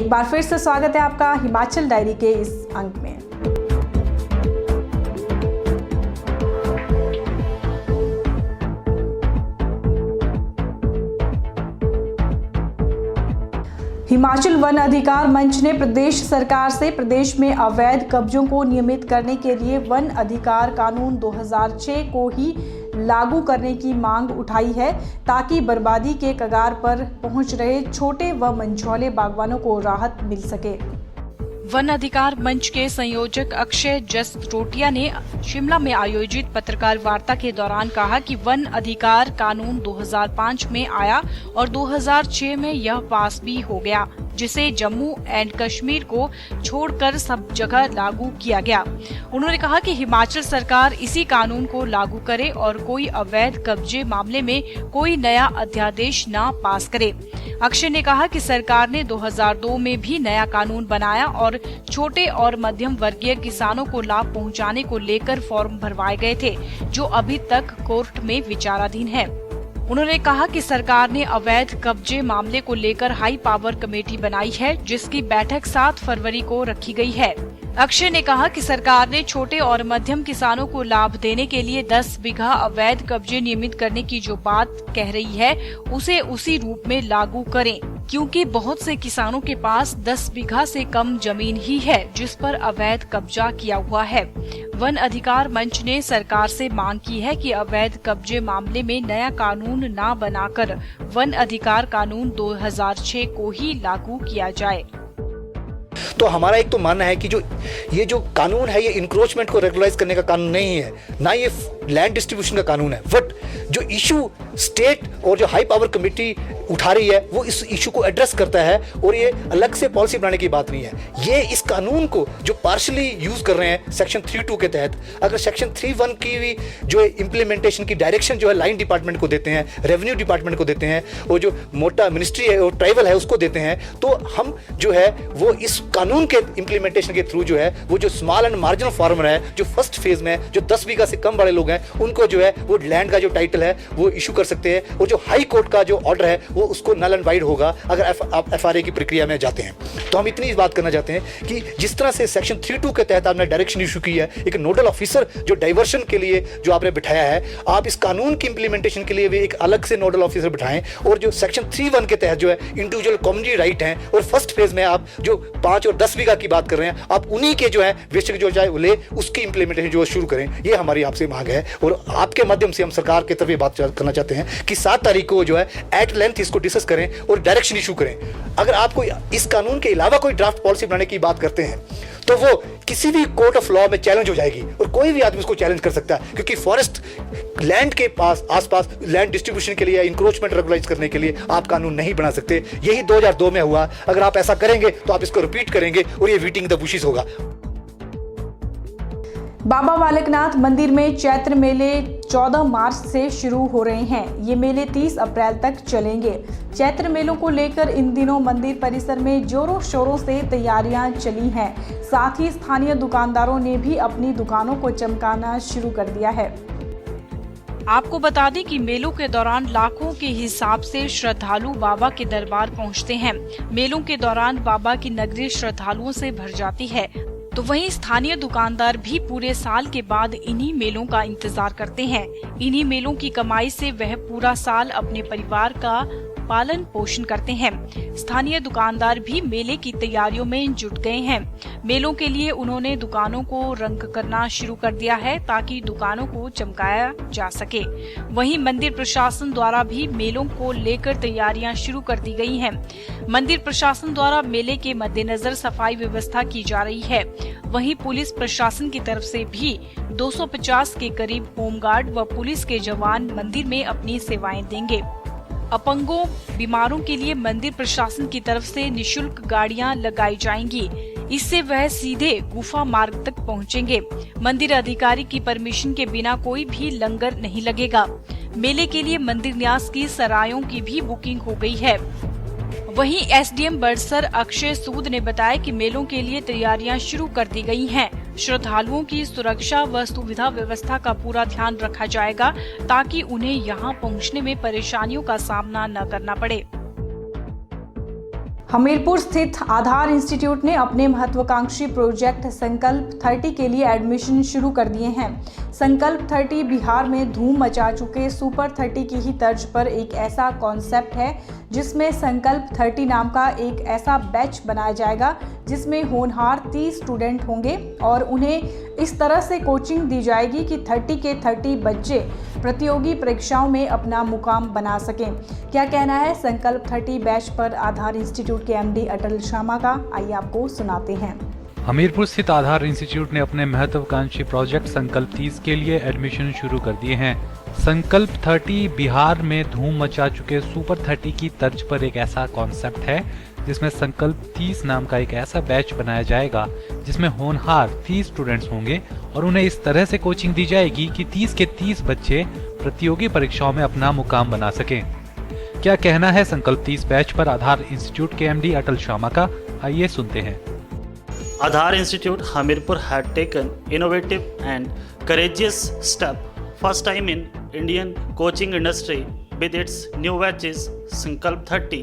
एक बार फिर से स्वागत है आपका हिमाचल डायरी के इस अंक में। हिमाचल वन अधिकार मंच ने प्रदेश सरकार से प्रदेश में अवैध कब्जों को नियमित करने के लिए वन अधिकार कानून 2006 को ही लागू करने की मांग उठाई है, ताकि बर्बादी के कगार पर पहुंच रहे छोटे व मंझौले बागवानों को राहत मिल सके। वन अधिकार मंच के संयोजक अक्षय जसरोटिया ने शिमला में आयोजित पत्रकार वार्ता के दौरान कहा कि वन अधिकार कानून 2005 में आया और 2006 में यह पास भी हो गया, जिसे जम्मू एंड कश्मीर को छोड़कर सब जगह लागू किया गया। उन्होंने कहा कि हिमाचल सरकार इसी कानून को लागू करे और कोई अवैध कब्जे मामले में कोई नया अध्यादेश न पास करे। अक्षय ने कहा कि सरकार ने 2002 में भी नया कानून बनाया और छोटे और मध्यम वर्गीय किसानों को लाभ पहुंचाने को लेकर फॉर्म भरवाए गए थे, जो अभी तक कोर्ट में विचाराधीन है। उन्होंने कहा कि सरकार ने अवैध कब्जे मामले को लेकर हाई पावर कमेटी बनाई है, जिसकी बैठक 7 फरवरी को रखी गई है। अक्षय ने कहा कि सरकार ने छोटे और मध्यम किसानों को लाभ देने के लिए 10 बीघा अवैध कब्जे नियमित करने की जो बात कह रही है, उसे उसी रूप में लागू करें, क्योंकि बहुत से किसानों के पास 10 बीघा से कम जमीन ही है जिस पर अवैध कब्जा किया हुआ है। वन अधिकार मंच ने सरकार से मांग की है कि अवैध कब्जे मामले में नया कानून न बनाकर वन अधिकार कानून 2006 को ही लागू किया जाए। तो हमारा एक तो मानना है कि ये जो कानून है, ये इंक्रोचमेंट को रेगुलराइज करने का कानून नहीं है, ना ये लैंड डिस्ट्रीब्यूशन का कानून है। बट जो इशू स्टेट और जो हाई पावर कमेटी उठा रही है, वो इस इशू को एड्रेस करता है और ये अलग से पॉलिसी बनाने की बात नहीं है। ये इस कानून को जो पार्शली यूज कर रहे हैं सेक्शन 3(2) के तहत, अगर सेक्शन 3(1) की भी जो इम्प्लीमेंटेशन की डायरेक्शन जो है लाइन डिपार्टमेंट को देते हैं, रेवेन्यू डिपार्टमेंट को देते हैं, और जो मोटा मिनिस्ट्री है और ट्राइबल है उसको देते हैं, तो हम जो है वो इस कानून के इम्प्लीमेंटेशन के थ्रू जो है वो जो स्मॉल एंड मार्जिनल फार्मर है, जो फर्स्ट फेज में जो 10 बीघा से कम वाले लोग हैं, उनको जो है वो लैंड का जो टाइटल है वो इशू कर सकते हैं, और जो हाई कोर्ट का जो ऑर्डर है वो उसको नल एंड वाइड होगा अगर आप FRA की प्रक्रिया में जाते हैं। तो हम इतनी बात करना चाहते हैं कि जिस तरह से सेक्शन 3(2) के तहत आपने डायरेक्शन इशू की है, एक नोडल ऑफिसर जो डाइवर्शन के लिए जो आपने बिठाया है, आप इस कानून की इंप्लीमेंटेशन के लिए भी एक अलग से नोडल ऑफिसर बिठाएं, और जो सेक्शन 3(1) के तहत जो है इंडिविजुअल कम्युनिटी राइट है, और फर्स्ट फेज में आप जो 5 और 10 बीघा की बात कर रहे हैं, आप उन्हीं के जो है विषय जो चाहे ले उसकी इंप्लीमेंटेशन जो शुरू करें। ये हमारी आपसे मांग है, और आपके माध्यम से हम सरकार की तरफ ये बात करना चाहते हैं कि 7 तारीख को जो है एट लेंथ इसको डिस्कस करें और डायरेक्शन इशू करें। अगर आप कोई इस कानून के अलावा कोई ड्राफ्ट पॉलिसी बनाने की बात करते हैं, तो वो किसी भी कोर्ट ऑफ लॉ में चैलेंज हो जाएगी, और कोई भी आदमी उसको चैलेंज कर सकता है, क्योंकि फॉरेस्ट लैंड के पास आसपास लैंड डिस्ट्रीब्यूशन के लिए, इंक्रोचमेंट रेगुलाइज करने के लिए आप कानून नहीं बना सकते। यही 2002 में हुआ। अगर आप ऐसा करेंगे तो आप इसको रिपीट करेंगे और ये बीटिंग द बुशेस होगा। बाबा बालकनाथ मंदिर में चैत्र मेले 14 मार्च से शुरू हो रहे हैं। ये मेले 30 अप्रैल तक चलेंगे। चैत्र मेलों को लेकर इन दिनों मंदिर परिसर में जोरों शोरों से तैयारियां चली हैं। साथ ही स्थानीय दुकानदारों ने भी अपनी दुकानों को चमकाना शुरू कर दिया है। आपको बता दें कि मेलों के दौरान लाखों के हिसाब से श्रद्धालु बाबा के दरबार पहुंचते हैं। मेलों के दौरान बाबा की नगरी श्रद्धालुओं से भर जाती है, तो वहीं स्थानीय दुकानदार भी पूरे साल के बाद इन्हीं मेलों का इंतजार करते हैं। इन्हीं मेलों की कमाई से वह पूरा साल अपने परिवार का पालन पोषण करते हैं। स्थानीय दुकानदार भी मेले की तैयारियों में जुट गए हैं। मेलों के लिए उन्होंने दुकानों को रंग करना शुरू कर दिया है, ताकि दुकानों को चमकाया जा सके। वहीं मंदिर प्रशासन द्वारा भी मेलों को लेकर तैयारियां शुरू कर दी गई हैं। मंदिर प्रशासन द्वारा मेले के मद्देनजर सफाई व्यवस्था की जा रही है। वहीं पुलिस प्रशासन की तरफ से भी 250 के करीब होमगार्ड व पुलिस के जवान मंदिर में अपनी सेवाएं देंगे। अपंगों, बीमारों के लिए मंदिर प्रशासन की तरफ से निशुल्क गाड़ियां लगाई जाएंगी। इससे वह सीधे गुफा मार्ग तक पहुंचेंगे। मंदिर अधिकारी की परमिशन के बिना कोई भी लंगर नहीं लगेगा। मेले के लिए मंदिर न्यास की सरायों की भी बुकिंग हो गई है। वहीं SDM बड़सर अक्षय सूद ने बताया कि मेलों के लिए तैयारियां शुरू कर दी गई हैं। श्रद्धालुओं की सुरक्षा व सुविधा व्यवस्था का पूरा ध्यान रखा जाएगा, ताकि उन्हें यहां पहुंचने में परेशानियों का सामना न करना पड़े। हमीरपुर स्थित आधार इंस्टीट्यूट ने अपने महत्वाकांक्षी प्रोजेक्ट संकल्प 30 के लिए एडमिशन शुरू कर दिए हैं। संकल्प 30 बिहार में धूम मचा चुके सुपर 30 की ही तर्ज पर एक ऐसा कॉन्सेप्ट है जिसमें संकल्प 30 नाम का एक ऐसा बैच बनाया जाएगा जिसमें होनहार 30 स्टूडेंट होंगे और उन्हें इस तरह से कोचिंग दी जाएगी कि 30 के 30 बच्चे प्रतियोगी परीक्षाओं में अपना मुकाम बना सकें। क्या कहना है संकल्प 30 बैच पर आधार इंस्टीट्यूट के एमडी अटल शर्मा का, आइए आपको सुनाते हैं। हमीरपुर स्थित आधार इंस्टीट्यूट ने अपने महत्वाकांक्षी प्रोजेक्ट संकल्प 30 के लिए एडमिशन शुरू कर दिए हैं। संकल्प 30 बिहार में धूम मचा चुके सुपर 30 की तर्ज पर एक ऐसा कॉन्सेप्ट है जिसमें संकल्प 30 नाम का एक ऐसा बैच बनाया जाएगा जिसमें होनहार 30 स्टूडेंट्स होंगे और उन्हें इस तरह से कोचिंग दी जाएगी कि 30 के 30 बच्चे प्रतियोगी परीक्षाओं में अपना मुकाम बना सकें। क्या कहना है संकल्प 30 बैच पर आधार इंस्टीट्यूट के एमडी अटल शर्मा का, आइए सुनते हैं। Aadhaar Institute Hamirpur had taken innovative and courageous step first time in Indian coaching industry with its new batches Sankalp 30.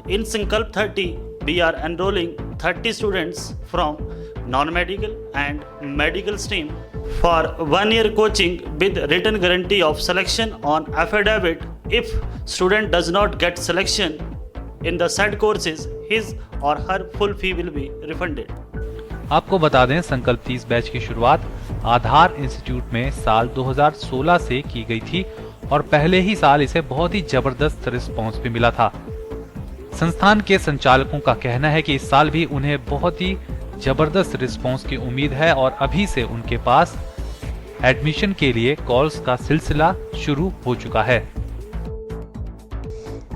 In Sankalp 30, we are enrolling 30 students from non-medical and medical stream for 1 year coaching with written guarantee of selection on affidavit. If student does not get selection in the said courses, his or her full fee will be refunded. आपको बता दें संकल्प 30 batch की शुरुआत आधार institute में साल 2016 से की गई थी और पहले ही साल इसे बहुत ही जबरदस्त रिस्पांस भी मिला था। संस्थान के संचालकों का कहना है कि इस साल भी उन्हें बहुत ही जबरदस्त रिस्पांस की उम्मीद है और अभी से उनके पास एडमिशन के लिए कॉल्स का सिलसिला शुरू हो चुका है।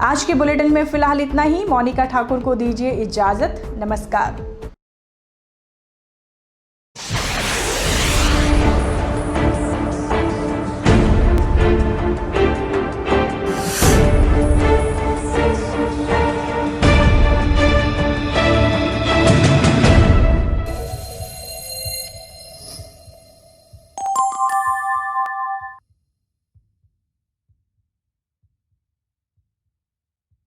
आज के बुलेटिन में फिलहाल इतना ही। मोनिका ठाकुर को दीजिए इजाजत। नमस्कार।